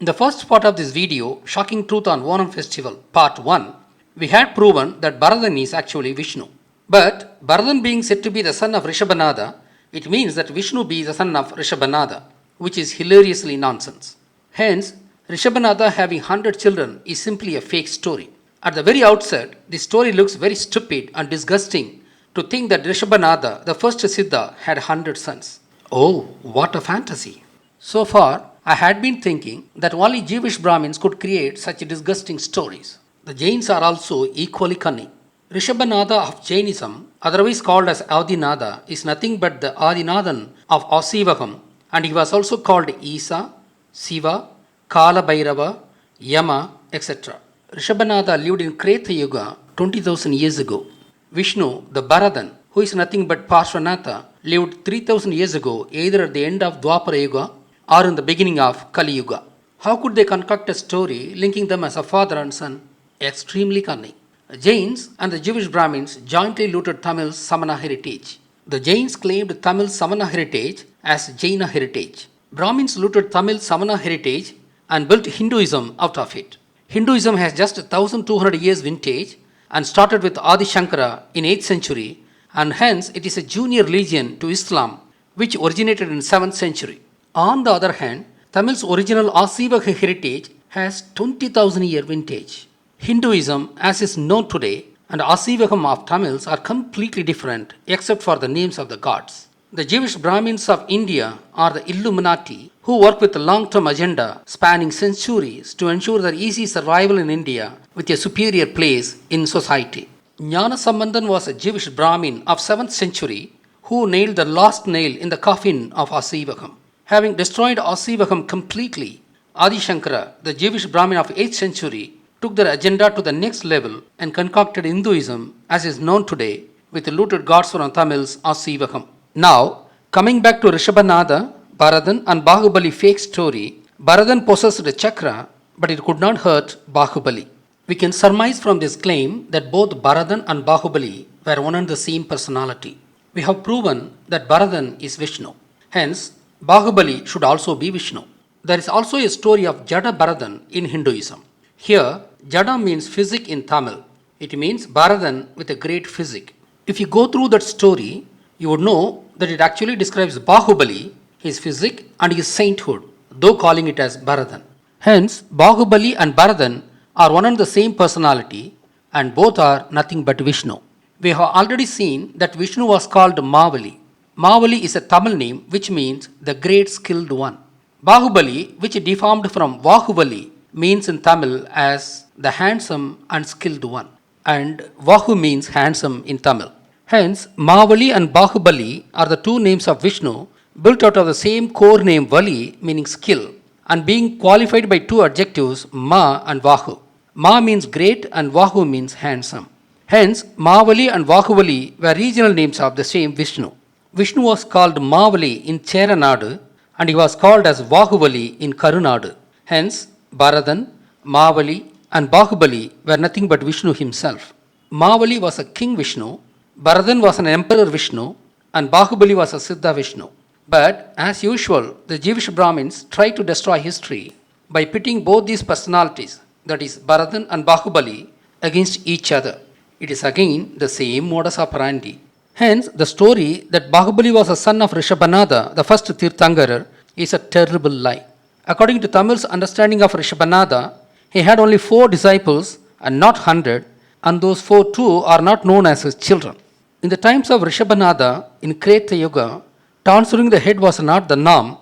In the first part of this video, Shocking Truth on Onam Festival, Part 1, we had proven that Bharadan is actually Vishnu. But Bharadan being said to be the son of Rishabhanada, it means that Vishnu be the son of Rishabhanada, which is hilariously nonsense. Hence, Rishabhanada having 100 children is simply a fake story. At the very outset, this story looks very stupid and disgusting to think that Rishabhanada, the first Siddha, had 100 sons. Oh, what a fantasy! So far, I had been thinking that only Jewish Brahmins could create such disgusting stories. The Jains are also equally cunning. Rishabhanada of Jainism, otherwise called as Adinada, is nothing but the Adinadan of Aaseevaham, and he was also called Isa, Siva, Kala Bhairava, Yama, etc. Rishabhanada lived in Kreta Yuga 20,000 years ago. Vishnu, the Bharadan, who is nothing but Parshvanatha, lived 3,000 years ago either at the end of Dwapara Yuga or in the beginning of Kali Yuga. How could they concoct a story linking them as a father and son? Extremely cunning. The Jains and the Jewish Brahmins jointly looted Tamil's Samana heritage. The Jains claimed Tamil's Samana heritage as Jaina heritage. Brahmins looted Tamil's Samana heritage and built Hinduism out of it. Hinduism has just 1200 years vintage and started with Adi Shankara in 8th century, and hence it is a junior religion to Islam, which originated in 7th century. On the other hand, Tamil's original Aaseevaham heritage has 20,000 year vintage. Hinduism, as is known today, and Aaseevaham of Tamils are completely different except for the names of the gods. The Jewish Brahmins of India are the Illuminati who work with a long-term agenda spanning centuries to ensure their easy survival in India with a superior place in society. Jnana Sambandhan was a Jewish Brahmin of 7th century who nailed the last nail in the coffin of Aaseevaham. Having destroyed Aaseevaham completely, Adi Shankara, the Jewish Brahmin of 8th century, took their agenda to the next level and concocted Hinduism as is known today with the looted gods from Tamil's Aaseevaham. Now, coming back to Rishabhanada, Bharadan and Bahubali fake story, Bharadan possessed a chakra, but it could not hurt Bahubali. We can surmise from this claim that both Bharadan and Bahubali were one and the same personality. We have proven that Bharadan is Vishnu. Hence, Bahubali should also be Vishnu. There is also a story of Jada Bharadan in Hinduism. Here, Jada means physic in Tamil. It means Bharadan with a great physic. If you go through that story, you would know that it actually describes Bahubali, his physique and his sainthood, though calling it as Bharadan. Hence, Bahubali and Bharadan are one and the same personality and both are nothing but Vishnu. We have already seen that Vishnu was called Mahabali. Mahabali is a Tamil name which means the great skilled one. Bahubali, which deformed from Bahubali, means in Tamil as the handsome and skilled one, and Vahu means handsome in Tamil. Hence, Mahabali and Bahubali are the two names of Vishnu built out of the same core name Vali meaning skill and being qualified by two adjectives Ma and Vahu. Ma means great and Vahu means handsome. Hence, Mahabali and Bahubali were regional names of the same Vishnu. Vishnu was called Mahabali in Cheranadu and he was called as Bahubali in Karunadu. Hence, Bharadan, Mahabali and Bahubali were nothing but Vishnu himself. Mahabali was a king Vishnu, Bharadan was an emperor Vishnu, and Bahubali was a Siddha Vishnu. But as usual, the Jewish Brahmins tried to destroy history by pitting both these personalities, that is Bharadan and Bahubali, against each other. It is again the same modus operandi. Hence, the story that Bahubali was a son of Rishabhanada, the first Tirthankarar, is a terrible lie. According to Tamil's understanding of Rishabhanada, he had only 4 disciples and not 100, and those 4 too are not known as his children. In the times of Rishabhanada, in Kreta Yuga, transferring the head was not the norm,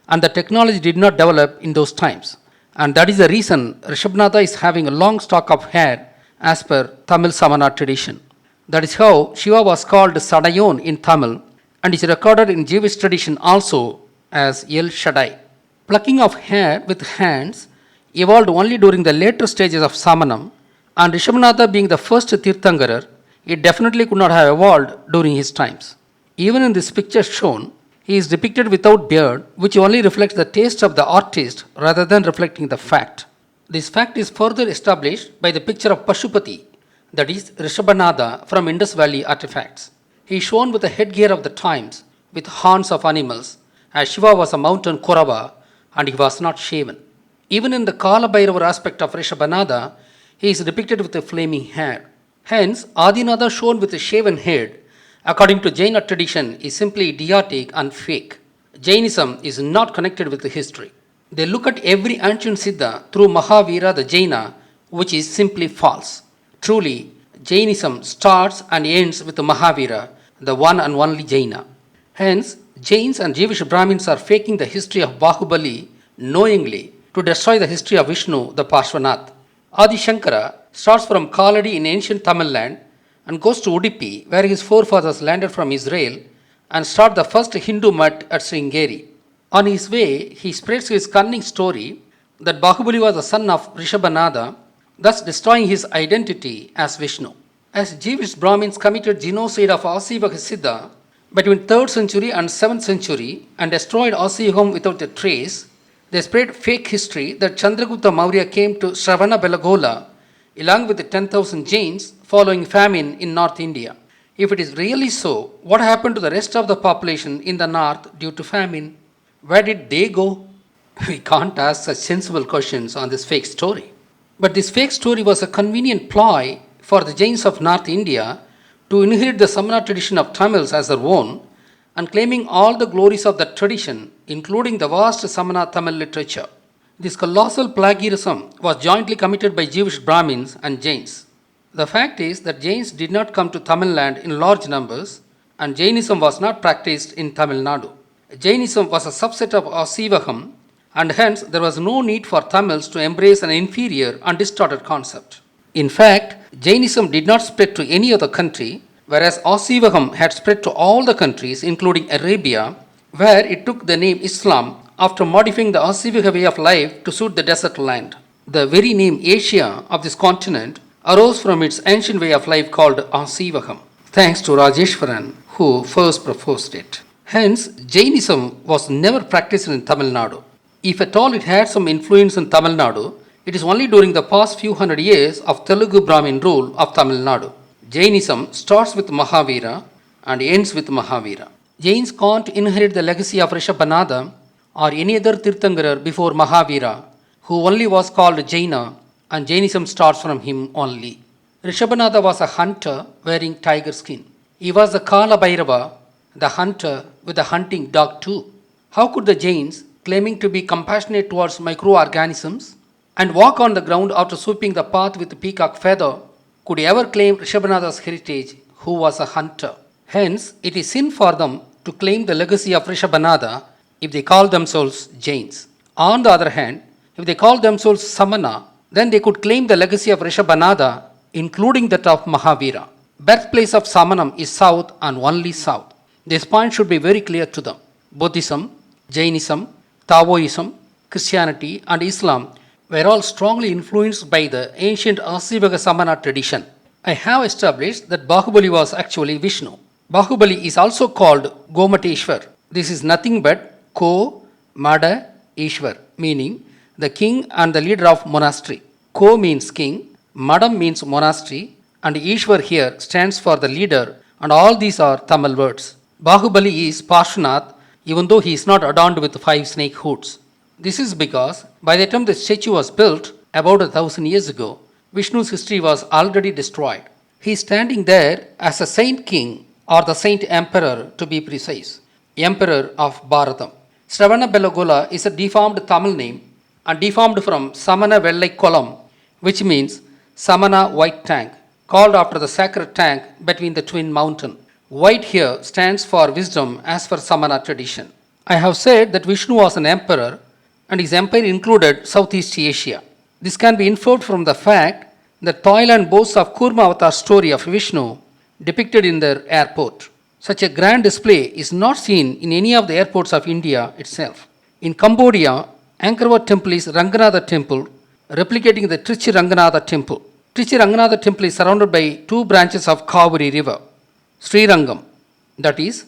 and the technology did not develop in those times. And that is the reason Rishabhanada is having a long stock of hair as per Tamil Samana tradition. That is how Shiva was called Sadayon in Tamil and is recorded in Jewish tradition also as El Shaddai. Plucking of hair with hands evolved only during the later stages of Samanam, and Rishabhanada being the first Tirthankarar, it definitely could not have evolved during his times. Even in this picture shown, he is depicted without beard, which only reflects the taste of the artist rather than reflecting the fact. This fact is further established by the picture of Pashupati, that is Rishabhanada from Indus Valley artifacts. He is shown with the headgear of the times with horns of animals, as Shiva was a mountain Korava and he was not shaven. Even in the Kala Bhairava aspect of Rishabhanada, he is depicted with a flaming hair. Hence, Adinatha shown with a shaven head, according to Jaina tradition, is simply idiotic and fake. Jainism is not connected with the history. They look at every ancient Siddha through Mahavira the Jaina, which is simply false. Truly, Jainism starts and ends with Mahavira, the one and only Jaina. Hence, Jains and Jewish Brahmins are faking the history of Bahubali knowingly to destroy the history of Vishnu, the Parshvanath. Adi Shankara starts from Kaladi in ancient Tamil land and goes to Udupi, where his forefathers landed from Israel, and start the first Hindu mutt at Sringeri. On his way, he spreads his cunning story that Bahubali was the son of Rishabhanada, thus destroying his identity as Vishnu. As Jewish Brahmins committed genocide of Aaseevaham Siddha between 3rd century and 7th century and destroyed Aaseevaham without a trace, they spread fake history that Chandragupta Maurya came to Shravanabelagola along with the 10,000 Jains following famine in North India. If it is really so, what happened to the rest of the population in the north due to famine? Where did they go? We can't ask such sensible questions on this fake story. But this fake story was a convenient ploy for the Jains of North India to inherit the Samana tradition of Tamils as their own and claiming all the glories of that tradition, including the vast Samana Tamil literature. This colossal plagiarism was jointly committed by Jewish Brahmins and Jains. The fact is that Jains did not come to Tamil Land in large numbers and Jainism was not practiced in Tamil Nadu. Jainism was a subset of Aaseevaham and hence there was no need for Tamils to embrace an inferior and distorted concept. In fact, Jainism did not spread to any other country, whereas Aaseevaham had spread to all the countries including Arabia, where it took the name Islam after modifying the Aaseevaha way of life to suit the desert land. The very name Asia of this continent arose from its ancient way of life called Aaseevaham, thanks to Rajeshwaran, who first proposed it. Hence, Jainism was never practiced in Tamil Nadu. If at all it had some influence in Tamil Nadu, it is only during the past few hundred years of Telugu Brahmin rule of Tamil Nadu. Jainism starts with Mahavira and ends with Mahavira. Jains can't inherit the legacy of Rishabhanada or any other Tirthankarar before Mahavira, who only was called Jaina, and Jainism starts from him only. Rishabhanada was a hunter wearing tiger skin. He was the Kala Bhairava, the hunter with a hunting dog too. How could the Jains, claiming to be compassionate towards microorganisms and walk on the ground after sweeping the path with a peacock feather, could ever claim Rishabhanada's heritage, who was a hunter? Hence, it is sin for them to claim the legacy of Rishabhanada if they call themselves Jains. On the other hand, if they call themselves Samana, then they could claim the legacy of Rishabhanada, including that of Mahavira. Birthplace of Samanam is south and only south. This point should be very clear to them. Buddhism, Jainism, Taoism, Christianity and Islam were all strongly influenced by the ancient Aaseevaha Samana tradition. I have established that Bahubali was actually Vishnu. Bahubali is also called Gomateshwar. This is nothing but Ko, Mada, Ishwar, meaning the king and the leader of monastery. Ko means king, Madam means monastery, and Ishwar here stands for the leader, and all these are Tamil words. Bahubali is Parshvanath, even though he is not adorned with 5 snake hoods. This is because by the time the statue was built, about 1,000 years ago, Vishnu's history was already destroyed. He is standing there as a saint king or the saint emperor to be precise, emperor of Bharatam. Shravanabelagola is a deformed Tamil name and deformed from Samana Vellai Kolam, which means Samana white tank, called after the sacred tank between the twin mountains. White here stands for wisdom as per Samana tradition. I have said that Vishnu was an emperor and his empire included Southeast Asia. This can be inferred from the fact that Thailand boasts of Kurma Avatar story of Vishnu depicted in their airport. Such a grand display is not seen in any of the airports of India itself. In Cambodia, Angkor Wat temple is Ranganatha temple, replicating the Trichy Ranganatha temple. Trichy Ranganatha temple is surrounded by 2 branches of Kaveri river. Srirangam, that is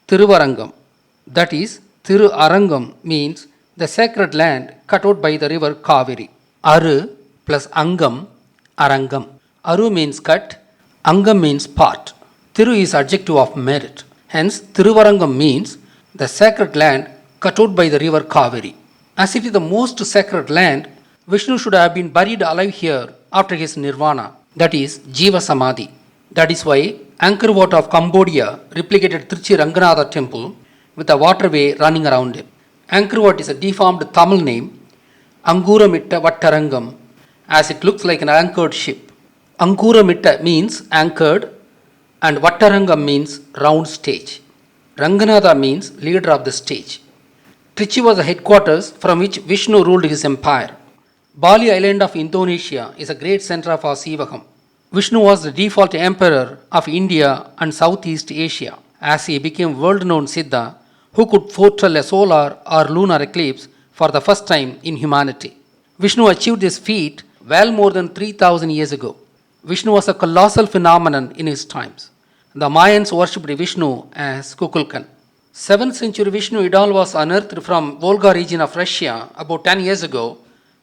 Thiruvarangam, that is Thiru Arangam means the sacred land cut out by the river Kaveri. Aru plus Angam, Arangam. Aru means cut, Angam means part. Thiru is adjective of merit. Hence, Thiruvarangam means the sacred land cut out by the river Kaveri. As if the most sacred land, Vishnu should have been buried alive here after his nirvana, that is, Jiva Samadhi. That is why Angkor Wat of Cambodia replicated Trichy Ranganatha temple with a waterway running around it. Angkor Wat is a deformed Tamil name, Anguramitta Vattarangam, as it looks like an anchored ship. Anguramitta means anchored and Vattarangam means round stage. Ranganatha means leader of the stage. Trichy was the headquarters from which Vishnu ruled his empire. Bali island of Indonesia is a great center of Aaseevaham. Vishnu was the default emperor of India and Southeast Asia, as he became world-known Siddha who could foretell a solar or lunar eclipse for the first time in humanity. Vishnu achieved this feat well more than 3000 years ago. Vishnu was a colossal phenomenon in his times. The Mayans worshipped Vishnu as Kukulkan. 7th century Vishnu idol was unearthed from Volga region of Russia about 10 years ago,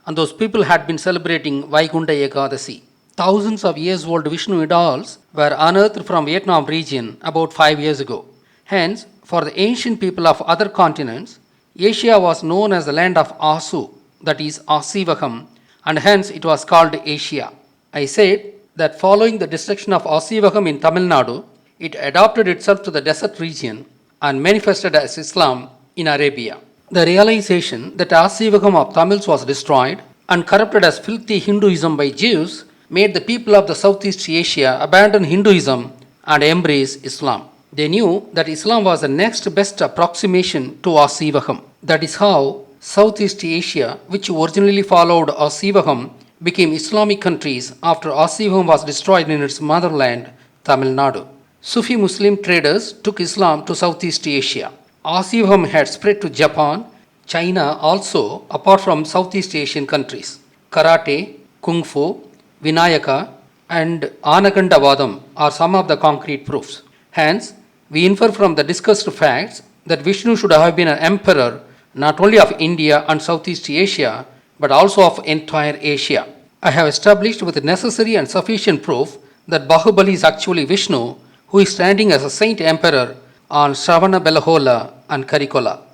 and those people had been celebrating Vaikunta Ekadasi. Thousands of years old Vishnu idols were unearthed from Vietnam region about 5 years ago. Hence, for the ancient people of other continents, Asia was known as the land of Asu, that is Aaseevaham, and hence it was called Asia. I said that following the destruction of Aaseevaham in Tamil Nadu, it adapted itself to the desert region and manifested as Islam in Arabia. The realization that Aaseevaham of Tamils was destroyed and corrupted as filthy Hinduism by Jews made the people of the Southeast Asia abandon Hinduism and embrace Islam. They knew that Islam was the next best approximation to Aaseevaham. That is how Southeast Asia, which originally followed Aaseevaham, became Islamic countries after Aaseevaham was destroyed in its motherland, Tamil Nadu. Sufi Muslim traders took Islam to Southeast Asia. Aaseevaham had spread to Japan, China also, apart from Southeast Asian countries. Karate, Kung Fu, Vinayaka, and Anagandavadam are some of the concrete proofs. Hence, we infer from the discussed facts that Vishnu should have been an emperor not only of India and Southeast Asia, but also of entire Asia. I have established with necessary and sufficient proof that Bahubali is actually Vishnu, who is standing as a saint emperor on Shravana Belagola and Karikola.